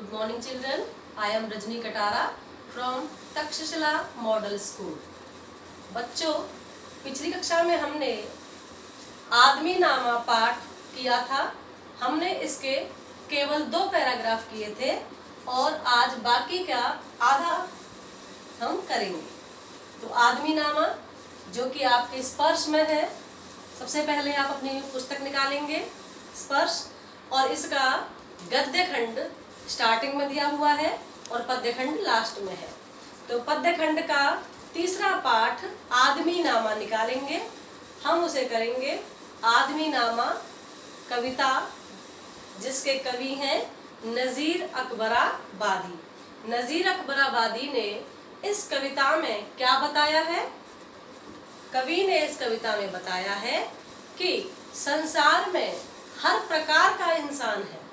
Good morning children. I am Rajni Katara from Takshashila model school. बच्चों, पिछली कक्षा में हमने आदमी नामा पाठ किया था। हमने इसके केवल 2 पैराग्राफ किए थे और आज बाकी का आधा हम करेंगे। तो आदमी नामा जो कि आपके स्पर्श में है, सबसे पहले आप अपनी पुस्तक निकालेंगे स्पर्श, और इसका गद्य खंड स्टार्टिंग में दिया हुआ है और पद्य खंड लास्ट में है। तो पद्य खंड का तीसरा पाठ आदमी नामा निकालेंगे। हम उसे करेंगे आदमी नामा कविता, जिसके कवि हैं नज़ीर अकबराबादी। नज़ीर अकबराबादी ने इस कविता में क्या बताया है? कवि ने इस कविता में बताया है कि संसार में हर प्रकार का इंसान है।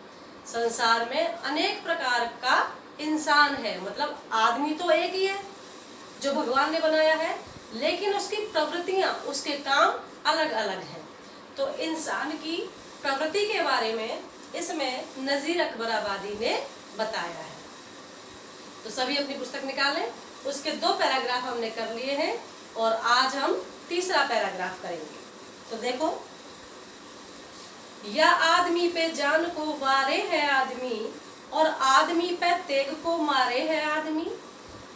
संसार में अनेक प्रकार का इंसान है, मतलब आदमी तो एक ही है जो भगवान ने बनाया है, लेकिन उसकी प्रवृत्तियां, उसके काम अलग अलग हैं। तो इंसान की प्रवृत्ति के बारे में इसमें नज़ीर अकबराबादी ने बताया है। तो सभी अपनी पुस्तक निकालें। उसके 2 पैराग्राफ हमने कर लिए हैं और आज हम तीसरा पैराग्राफ करेंगे। तो देखो, या आदमी पे जान को वारे है आदमी, और आदमी पे तेग को मारे है आदमी।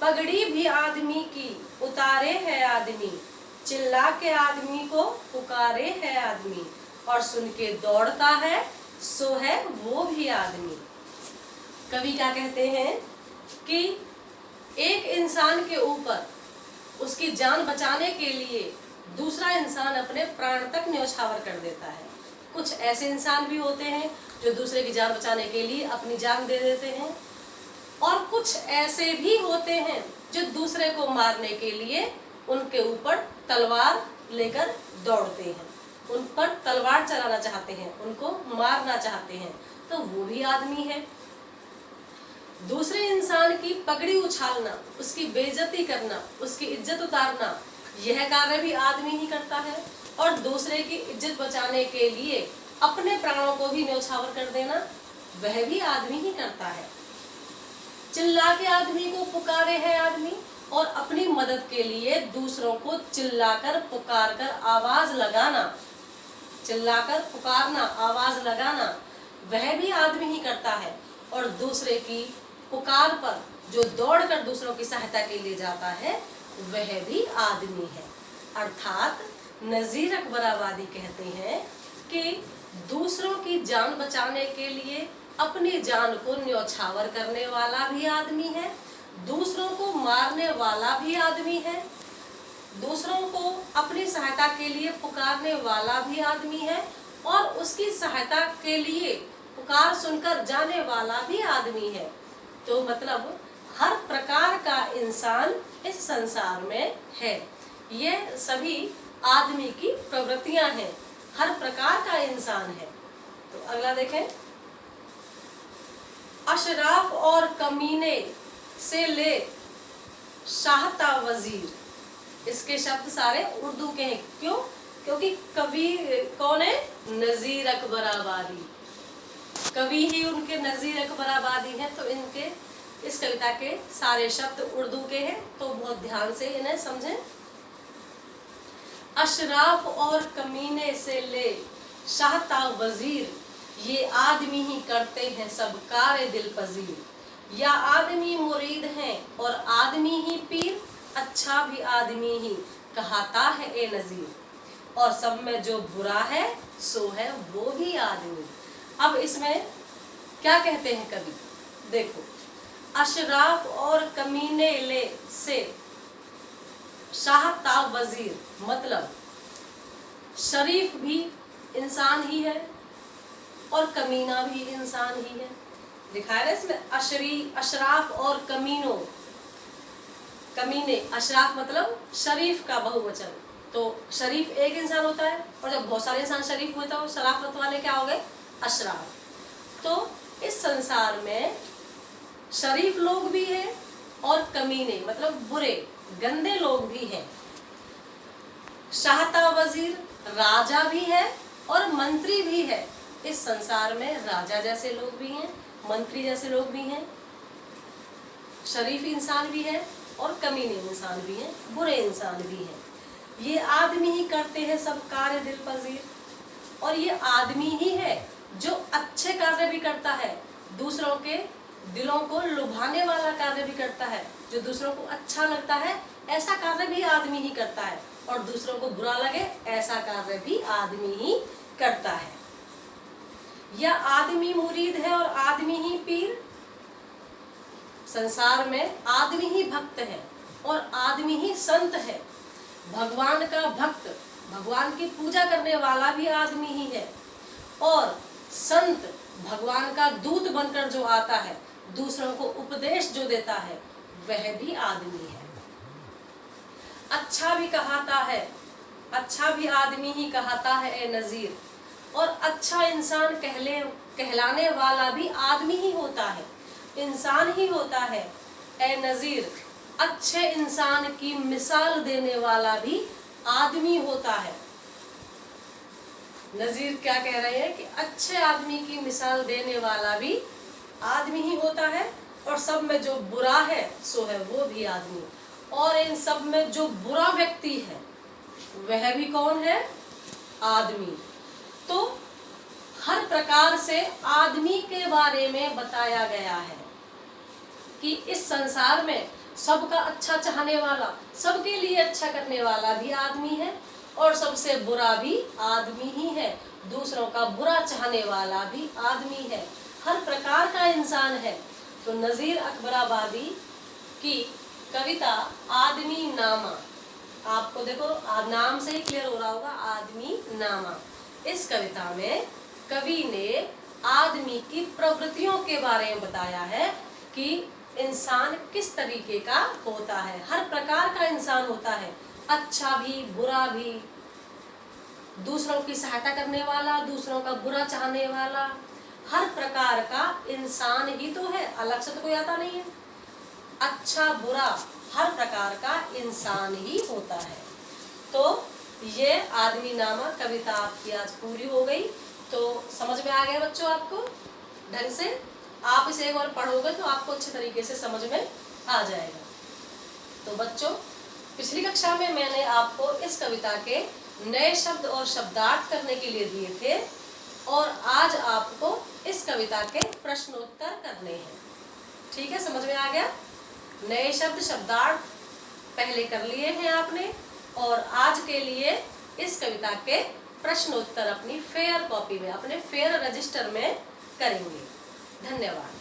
पगड़ी भी आदमी की उतारे है आदमी, चिल्ला के आदमी को पुकारे है आदमी, और सुन के दौड़ता है सो है वो भी आदमी। कवि क्या कहते हैं कि एक इंसान के ऊपर उसकी जान बचाने के लिए दूसरा इंसान अपने प्राण तक न्यौछावर कर देता है। कुछ ऐसे इंसान भी होते हैं जो दूसरे की जान बचाने के लिए अपनी जान दे देते हैं, और कुछ ऐसे भी होते हैं जो दूसरे को मारने के लिए उनके ऊपर तलवार लेकर दौड़ते हैं, उन पर तलवार चलाना चाहते हैं, उनको मारना चाहते हैं। तो वो भी आदमी है। दूसरे इंसान की पगड़ी उछालना, उसकी बेइज्जती करना, उसकी इज्जत उतारना, यह कार्य भी आदमी ही करता है। और दूसरे की इज्जत बचाने के लिए अपने प्राणों को भी न्यौछावर कर देना, वह भी आदमी ही करता है। चिल्ला के आदमी को पुकारे है आदमी, और अपनी मदद के लिए दूसरों को चिल्लाकर पुकारकर आवाज लगाना, चिल्लाकर पुकारना, आवाज लगाना, वह भी आदमी ही करता है। और दूसरे की पुकार पर जो दौड़कर दूसरों की सहायता के लिए जाता है, वह भी आदमी है। अर्थात नज़ीर अकबराबादी कहते हैं कि दूसरों की जान बचाने के लिए अपनी जान को न्यौछावर करने वाला भी आदमी है, दूसरों को मारने वाला भी आदमी है, दूसरों को अपनी सहायता के लिए पुकारने वाला भी आदमी है, और उसकी सहायता के लिए पुकार सुनकर जाने वाला भी आदमी है। तो मतलब हर प्रकार का इंसान इस संसार में है। ये सभी आदमी की प्रवृत्तियां हैं, हर प्रकार का इंसान है। तो अगला देखें, अशराफ और कमीने से ले शाहता वजीर। इसके शब्द सारे उर्दू के हैं। क्यों? क्योंकि कवि कौन है? नज़ीर अकबराबादी। कवि ही उनके नज़ीर अकबराबादी हैं। तो इनके इस कविता के सारे शब्द उर्दू के हैं, तो बहुत ध्यान से इन्हें समझें। अशराफ और कमीने से ले शाहता वजीर, ये आदमी ही करते हैं सब कार्य दिल पजीर। या आदमी मुरीद हैं और आदमी ही पीर, अच्छा भी आदमी ही कहता है ए नज़ीर। और सब में जो बुरा है सो है वो भी आदमी। अब इसमें क्या कहते हैं कवि? देखो, अशराफ और कमीने ले से शाहता वजीर, मतलब शरीफ भी इंसान ही है और कमीना भी इंसान ही है। दिखाया है इसमें अशराफ और कमीनों, कमीने, अशराफ मतलब शरीफ का बहुवचन। तो शरीफ एक इंसान होता है, और जब बहुत सारे इंसान शरीफ हुए तो शराफत वाले क्या हो गए? अशराफ। तो इस संसार में शरीफ लोग भी हैं और कमीने मतलब बुरे गंदे लोग भी हैं। शाहता वजीर राजा भी है और मंत्री भी है। इस संसार में राजा जैसे लोग भी हैं, मंत्री जैसे लोग भी हैं, शरीफ इंसान भी है और कमीने इंसान भी हैं, बुरे इंसान भी हैं। ये आदमी ही करते हैं सब कार्य दिल पजीर, और ये आदमी ही है जो अच्छे कार्य भी करता है, दूसरों के दिलों को लुभाने वाला कार्य भी करता है। जो दूसरों को अच्छा लगता है ऐसा कार्य भी आदमी ही करता है, और दूसरों को बुरा लगे ऐसा कार्य भी आदमी ही करता है। यह आदमी मुरीद है और आदमी ही पीर। संसार में आदमी ही भक्त है और आदमी ही संत है। भगवान का भक्त, भगवान की पूजा करने वाला भी आदमी ही है, और संत भगवान का दूत बनकर जो आता है, दूसरों को उपदेश जो देता है, वह भी आदमी है। अच्छा भी कहाता है, अच्छा भी आदमी ही कहाता है ए नज़ीर, और अच्छा इंसान कहलाने वाला भी आदमी ही होता है, इंसान ही होता है ए नज़ीर। अच्छे इंसान की मिसाल देने वाला भी आदमी होता है। नज़ीर क्या कह रहे हैं कि अच्छे आदमी की मिसाल देने वाला भी आदमी ही होता है, और सब में जो बुरा है सो है वो भी आदमी, और इन सब में जो बुरा व्यक्ति है वह भी कौन है? आदमी। तो हर प्रकार से आदमी के बारे में बताया गया है कि इस संसार में सबका अच्छा चाहने वाला, सबके लिए अच्छा करने वाला भी आदमी है, और सबसे बुरा भी आदमी ही है, दूसरों का बुरा चाहने वाला भी आदमी है, हर प्रकार का इंसान है। तो नज़ीर अकबराबादी की कविता आदमी नामा, आपको देखो नाम से ही क्लियर हो रहा होगा, आदमी नामा। इस कविता में कवि ने आदमी की प्रवृत्तियों के बारे में बताया है कि इंसान किस तरीके का होता है। हर प्रकार का इंसान होता है, अच्छा भी बुरा भी, दूसरों की सहायता करने वाला, दूसरों का बुरा चाहने वाला, हर प्रकार का इंसान ही तो है, अलग से तो कोई आता नहीं है। अच्छा बुरा हर प्रकार का इंसान ही होता है। तो ये आदमी नामा कविता आपकी आज पूरी हो गई। तो समझ में आ गया बच्चों आपको ढंग से? आप इसे एक बार पढ़ोगे तो आपको अच्छे तरीके से समझ में आ जाएगा। तो बच्चों, पिछली कक्षा में मैंने आपको इस कविता के नए शब्द और शब्दार्थ करने के लिए दिए थे, और आज आपको इस कविता के प्रश्नोत्तर करने हैं। ठीक है, समझ में आ गया? नए शब्द शब्दार्थ पहले कर लिए हैं आपने, और आज के लिए इस कविता के प्रश्नोत्तर अपनी फेयर कॉपी में, अपने फेयर रजिस्टर में करेंगे। धन्यवाद।